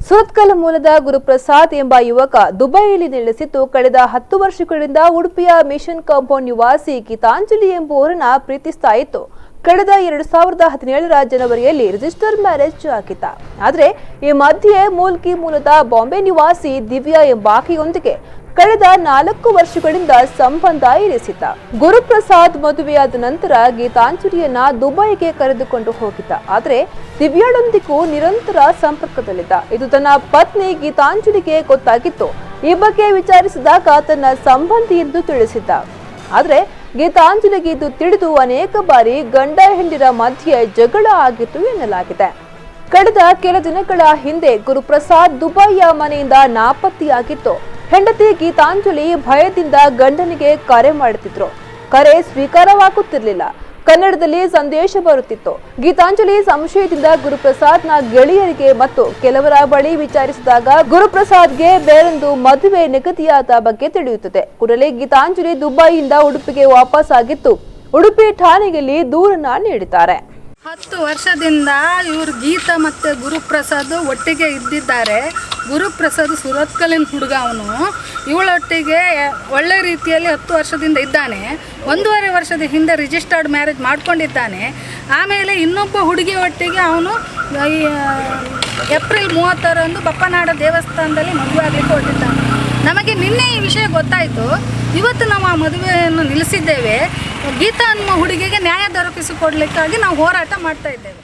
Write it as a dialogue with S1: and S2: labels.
S1: ಸುರತ್ಕಲ್ ಮೂಲದ ಗುರುಪ್ರಸಾದ್ ಎಂಬ ಯುವಕ ದುಬೈಯಲ್ಲಿ ನೆಲೆಸಿದ್ದು ಕಳೆದ 10 ವರ್ಷಗಳಿಂದ ಉಡುಪಿಯ ಮಿಷನ್ ಕಾಂಪೌಂಡ್ ನಿವಾಸಿ ಗೀತಾಂಜಲಿ ಎಂಬುವರನ್ನ ಪ್ರೀತಿಸ್ತಾ ಇತ್ತು. ಕಳೆದ 2017ರ ಜನವರಿಯಲ್ಲಿ ರಿಜಿಸ್ಟರ್ ಮ್ಯಾರೇಜ್ ಆಗಿತ್ತ. ಆದರೆ ಈ ಮಧ್ಯೆ ಮೂಲ್ಕಿ ಮೂಲದ ಬಾಂಬೆ ನಿವಾಸಿ ದಿವ್ಯಾ ಎಂಬಾಕೆಯೊಂದಿಗೆ ಕಳೆದ 4 ವರ್ಷಗಳಿಂದ ಸಂಬಂಧ ಇರಿಸಿದ್ದ. ಗುರುಪ್ರಸಾದ್ ಮದುವೆಯಾದ ನಂತರ ಗೀತಾಂಜಲಿಯನ್ನ ದುಬೈಗೆ ಕರೆದುಕೊಂಡು ಹೋಗಿದ್ದ. ಆದರೆ ದಿವ್ಯಾಳೊಂದಿಗೂ ನಿರಂತರ ಸಂಪರ್ಕದಲ್ಲಿದ್ದ. ಇದು ತನ್ನ ಪತ್ನಿ ಗೀತಾಂಜಲಿಗೆ ಗೊತ್ತಾಗಿತ್ತು. ಈ ಬಗ್ಗೆ ವಿಚಾರಿಸಿದಾಗ ತನ್ನ ಸಂಬಂಧಿ ಎಂದು ತಿಳಿಸಿದ್ದ. ಆದರೆ ಗೀತಾಂಜಲಿಗೆ ಇದು ತಿಳಿದು ಅನೇಕ ಬಾರಿ ಗಂಡ ಹೆಂಡಿರ ಮಧ್ಯೆ ಜಗಳ ಆಗಿತ್ತು ಎನ್ನಲಾಗಿದೆ. ಕಳೆದ ಕೆಲ ದಿನಗಳ ಹಿಂದೆ ಗುರುಪ್ರಸಾದ್ ದುಬೈಯ ಮನೆಯಿಂದ ನಾಪತ್ತೆಯಾಗಿತ್ತು. ಹೆಂಡತಿ ಗೀತಾಂಜಲಿ ಭಯದಿಂದ ಗಂಡನಿಗೆ ಕರೆ ಮಾಡುತ್ತಿದ್ರು. ಕರೆ ಸ್ವೀಕಾರವಾಗುತ್ತಿರಲಿಲ್ಲ. ಕನ್ನಡದಲ್ಲಿ ಸಂದೇಶ ಬರುತ್ತಿತ್ತು. ಗೀತಾಂಜಲಿ ಸಂಶಯದಿಂದ ಗುರುಪ್ರಸಾದ್ನ ಗೆಳೆಯರಿಗೆ ಮತ್ತು ಕೆಲವರ ಬಳಿ ವಿಚಾರಿಸಿದಾಗ ಗುರುಪ್ರಸಾದ್ಗೆ ಬೇರೊಂದು ಮದುವೆ ನಿಗದಿಯಾದ ಬಗ್ಗೆ ತಿಳಿಯುತ್ತದೆ. ಕೂಡಲೇ ಗೀತಾಂಜಲಿ ದುಬೈಯಿಂದ ಉಡುಪಿಗೆ ವಾಪಸ್ ಆಗಿತ್ತು. ಉಡುಪಿ ಠಾಣೆಯಲ್ಲಿ ದೂರನ್ನ ನೀಡಿದ್ದಾರೆ.
S2: 10 ವರ್ಷದಿಂದ ಇವರು ಗೀತಾ ಮತ್ತು ಗುರುಪ್ರಸಾದ್ ಒಟ್ಟಿಗೆ ಇದ್ದಿದ್ದಾರೆ. ಗುರುಪ್ರಸಾದ್ ಸುರತ್ಕಲ್ಲಿನ ಹುಡುಗ. ಅವನು ಇವಳೊಟ್ಟಿಗೆ ಒಳ್ಳೆ ರೀತಿಯಲ್ಲಿ 10 ವರ್ಷದಿಂದ ಇದ್ದಾನೆ. 1.5 ವರ್ಷದ ಹಿಂದೆ ರಿಜಿಸ್ಟರ್ಡ್ ಮ್ಯಾರೇಜ್ ಮಾಡ್ಕೊಂಡಿದ್ದಾನೆ. ಆಮೇಲೆ ಇನ್ನೊಬ್ಬ ಹುಡುಗಿ ಒಟ್ಟಿಗೆ ಅವನು ಏಪ್ರಿಲ್ 30ರಂದು ಬಪ್ಪನಾಡ ದೇವಸ್ಥಾನದಲ್ಲಿ ಮದುವೆ ಆಗಲಿಕ್ಕೆ ಹೊರಟಿದ್ದಾನೆ. ನಮಗೆ ನಿನ್ನೆ ಈ ವಿಷಯ ಗೊತ್ತಾಯಿತು. ಇವತ್ತು ನಾವು ಆ ಮದುವೆಯನ್ನು ನಿಲ್ಲಿಸಿದ್ದೇವೆ. ಗೀತಾ ಅನ್ನುವ ಹುಡುಗಿಗೆ ನ್ಯಾಯ ದೊರಕಿಸಿಕೊಡ್ಲಿಕ್ಕಾಗಿ ನಾವು ಹೋರಾಟ ಮಾಡ್ತಾ ಇದ್ದೇವೆ.